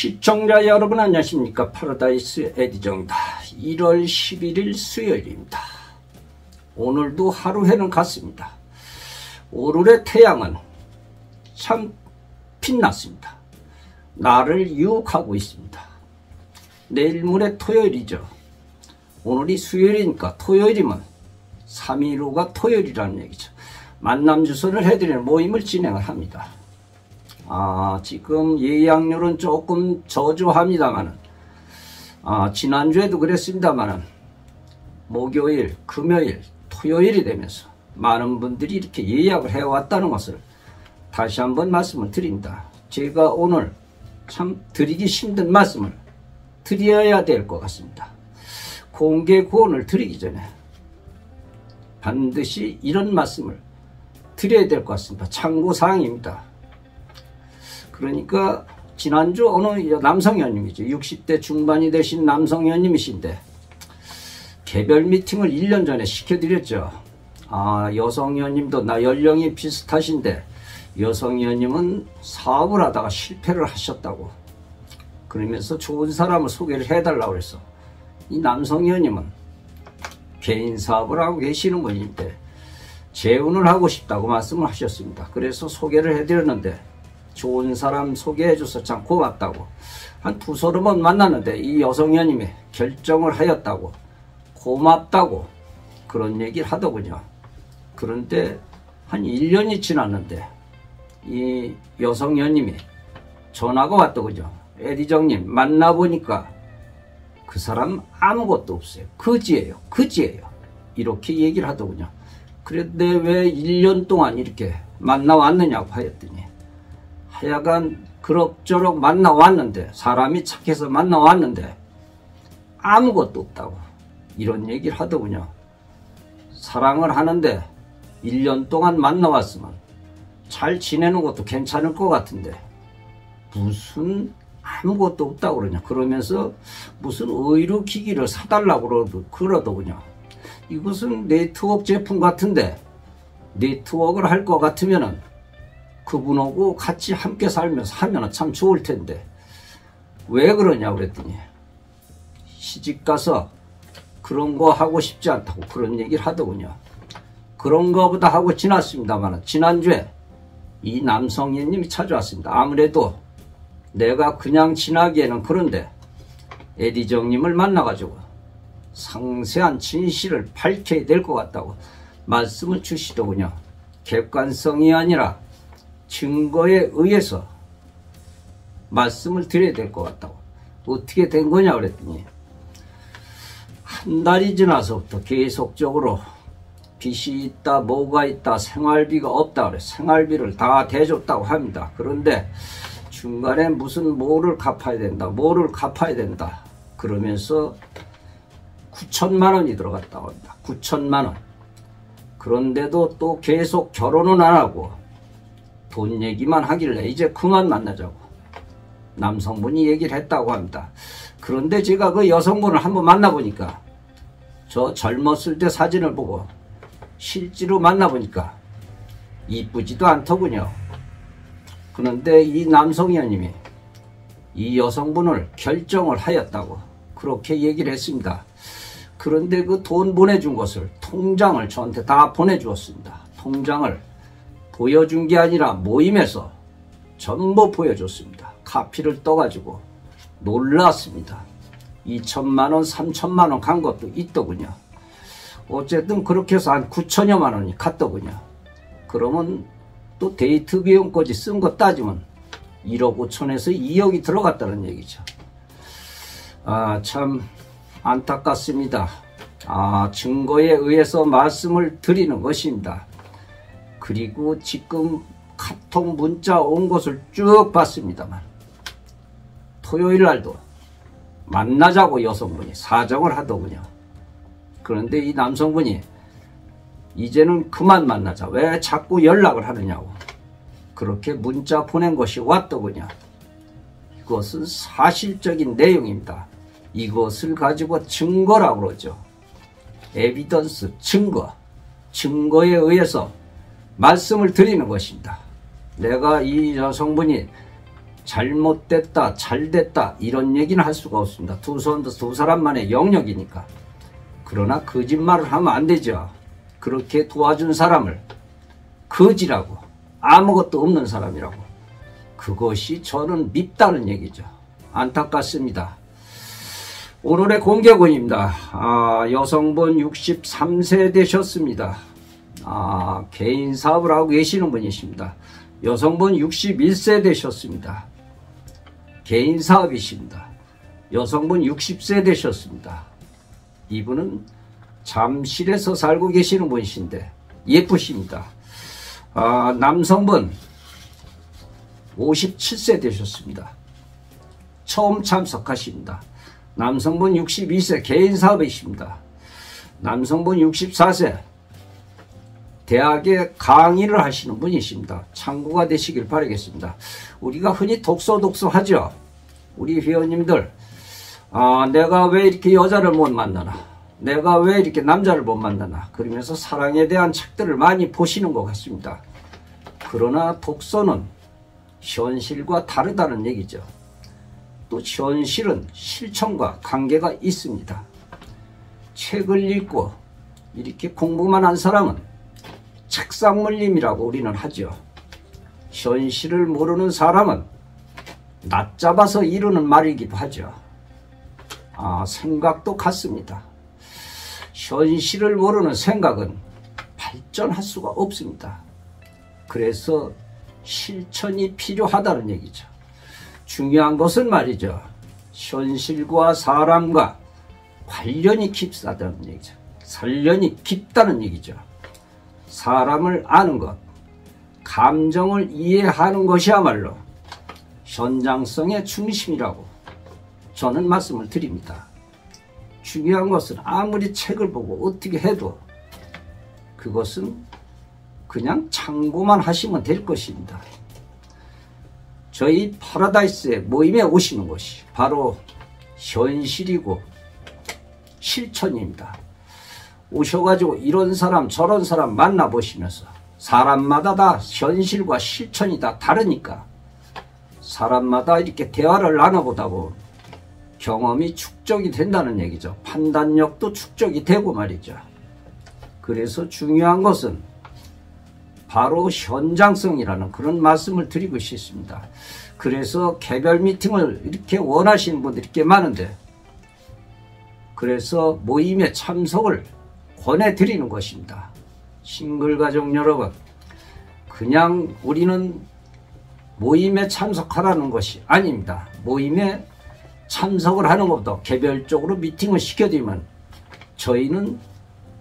시청자 여러분 안녕하십니까. 파라다이스 에디정입니다. 1월 11일 수요일입니다. 오늘도 하루 해는 같습니다. 오늘의 태양은 참 빛났습니다. 나를 유혹하고 있습니다. 내일 모레 토요일이죠. 오늘이 수요일이니까 토요일이면 3일 후가 토요일이라는 얘기죠. 만남 주선을 해드리는 모임을 진행을 합니다. 지금 예약률은 조금 저조합니다만은, 지난주에도 그랬습니다만은, 목요일, 금요일, 토요일이 되면서 많은 분들이 이렇게 예약을 해왔다는 것을 다시 한번 말씀을 드립니다. 제가 오늘 참 드리기 힘든 말씀을 드려야 될 것 같습니다. 공개 구원을 드리기 전에 반드시 이런 말씀을 드려야 될 것 같습니다. 참고사항입니다. 그러니까 지난주 어느 남성 의원님이죠. 60대 중반이 되신 남성 의원님이신데 개별 미팅을 1년 전에 시켜드렸죠. 여성 의원님도 나 연령이 비슷하신데 여성 의원님은 사업을 하다가 실패를 하셨다고 그러면서 좋은 사람을 소개를 해달라고 그랬어. 이 남성 의원님은 개인 사업을 하고 계시는 분인데 재혼을 하고 싶다고 말씀을 하셨습니다. 그래서 소개를 해드렸는데 좋은 사람 소개해줘서 참 고맙다고 한 두서너 번 만났는데 이 여성 의원님이 결정을 하였다고 고맙다고 그런 얘기를 하더군요. 그런데 한 1년이 지났는데 이 여성 의원님이 전화가 왔더군요. 에디정님 만나보니까 그 사람 아무것도 없어요. 거지예요. 이렇게 얘기를 하더군요. 그런데 왜 1년 동안 이렇게 만나왔느냐고 하였더니 하여간 그럭저럭 만나왔는데 사람이 착해서 만나왔는데 아무것도 없다고 이런 얘기를 하더군요. 사랑을 하는데 1년 동안 만나왔으면 잘 지내는 것도 괜찮을 것 같은데 무슨 아무것도 없다고 그러냐. 그러면서 무슨 의료기기를 사달라고 그러더군요. 이것은 네트워크 제품 같은데 네트워크를 할 것 같으면은 그분하고 같이 함께 살면서 하면 참 좋을 텐데 왜 그러냐 그랬더니 시집가서 그런 거 하고 싶지 않다고 그런 얘기를 하더군요. 그런 거보다 하고 지났습니다만 지난주에 이 남성인님이 찾아왔습니다. 아무래도 내가 그냥 지나기에는 그런데 에디정님을 만나가지고 상세한 진실을 밝혀야 될 것 같다고 말씀을 주시더군요. 객관성이 아니라 증거에 의해서 말씀을 드려야 될 것 같다고. 어떻게 된 거냐 그랬더니 한 달이 지나서부터 계속적으로 빚이 있다 뭐가 있다 생활비가 없다 그래. 생활비를 다 대줬다고 합니다. 그런데 중간에 무슨 뭐를 갚아야 된다 그러면서 9천만 원이 들어갔다고 합니다. 9천만 원. 그런데도 또 계속 결혼은 안 하고 돈 얘기만 하길래 이제 그만 만나자고 남성분이 얘기를 했다고 합니다. 그런데 제가 그 여성분을 한번 만나보니까 저 젊었을 때 사진을 보고 실제로 만나보니까 이쁘지도 않더군요. 그런데 이 남성 의원님이 이 여성분을 결정을 하였다고 그렇게 얘기를 했습니다. 그런데 그 돈 보내준 것을 통장을 저한테 다 보내주었습니다. 통장을 보여준 게 아니라 모임에서 전부 보여줬습니다. 카피를 떠가지고 놀랐습니다. 2천만 원, 3천만 원 간 것도 있더군요. 어쨌든 그렇게 해서 한 9천여만 원이 갔더군요. 그러면 또 데이트 비용까지 쓴 거 따지면 1억 5천에서 2억이 들어갔다는 얘기죠. 참 안타깝습니다. 증거에 의해서 말씀을 드리는 것입니다. 그리고 지금 카톡 문자 온 것을 쭉 봤습니다만 토요일 날도 만나자고 여성분이 사정을 하더군요. 그런데 이 남성분이 이제는 그만 만나자 왜 자꾸 연락을 하느냐고 그렇게 문자 보낸 것이 왔더군요. 이것은 사실적인 내용입니다. 이것을 가지고 증거라고 그러죠. 에비던스, 증거에 의해서 말씀을 드리는 것입니다. 내가 이 여성분이 잘못됐다, 잘됐다 이런 얘기는 할 수가 없습니다. 두 사람만의 영역이니까. 그러나 거짓말을 하면 안 되죠. 그렇게 도와준 사람을 거지라고, 아무것도 없는 사람이라고. 그것이 저는 밉다는 얘기죠. 안타깝습니다. 오늘의 공개군입니다. 여성분 63세 되셨습니다. 개인 사업을 하고 계시는 분이십니다. 여성분 61세 되셨습니다. 개인 사업이십니다. 여성분 60세 되셨습니다. 이분은 잠실에서 살고 계시는 분이신데 예쁘십니다. 남성분 57세 되셨습니다. 처음 참석하십니다. 남성분 62세 개인 사업이십니다. 남성분 64세 대학에 강의를 하시는 분이십니다. 참고가 되시길 바라겠습니다. 우리가 흔히 독서 하죠. 우리 회원님들, 내가 왜 이렇게 여자를 못 만나나, 내가 왜 이렇게 남자를 못 만나나, 그러면서 사랑에 대한 책들을 많이 보시는 것 같습니다. 그러나 독서는 현실과 다르다는 얘기죠. 또 현실은 실천과 관계가 있습니다. 책을 읽고 이렇게 공부만 한 사람은 책상물림이라고 우리는 하죠. 현실을 모르는 사람은 낮잡아서 이루는 말이기도 하죠. 생각도 같습니다. 현실을 모르는 생각은 발전할 수가 없습니다. 그래서 실천이 필요하다는 얘기죠. 중요한 것은 말이죠. 현실과 사람과 관련이 깊다는 얘기죠. 관련이 깊다는 얘기죠. 사람을 아는 것, 감정을 이해하는 것이야말로 현장성의 중심이라고 저는 말씀을 드립니다. 중요한 것은 아무리 책을 보고 어떻게 해도 그것은 그냥 참고만 하시면 될 것입니다. 저희 파라다이스의 모임에 오시는 것이 바로 현실이고 실천입니다. 오셔가지고 이런 사람 저런 사람 만나보시면서 사람마다 다 현실과 실천이 다 다르니까 사람마다 이렇게 대화를 나눠보다 보면 경험이 축적이 된다는 얘기죠. 판단력도 축적이 되고 말이죠. 그래서 중요한 것은 바로 현장성이라는 그런 말씀을 드리고 싶습니다. 그래서 개별 미팅을 이렇게 원하시는 분들이 이렇게 많은데, 그래서 모임에 참석을 권해드리는 것입니다. 싱글가족 여러분, 그냥 우리는 모임에 참석하라는 것이 아닙니다. 모임에 참석을 하는 것보다 개별적으로 미팅을 시켜드리면 저희는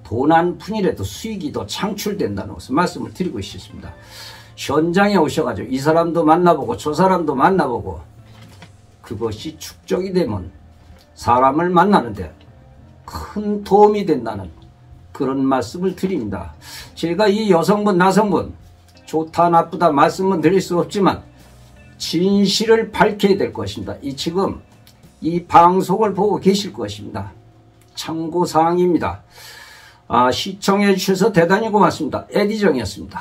돈 한 푼이라도 수익이 더 창출된다는 것을 말씀을 드리고 싶습니다. 현장에 오셔가지고 이 사람도 만나보고 저 사람도 만나보고 그것이 축적이 되면 사람을 만나는데 큰 도움이 된다는 그런 말씀을 드립니다. 제가 이 여성분 남성분 좋다 나쁘다 말씀은 드릴 수 없지만 진실을 밝혀야 될 것입니다. 지금 이 방송을 보고 계실 것입니다. 참고사항입니다. 시청해 주셔서 대단히 고맙습니다. 에디정이었습니다.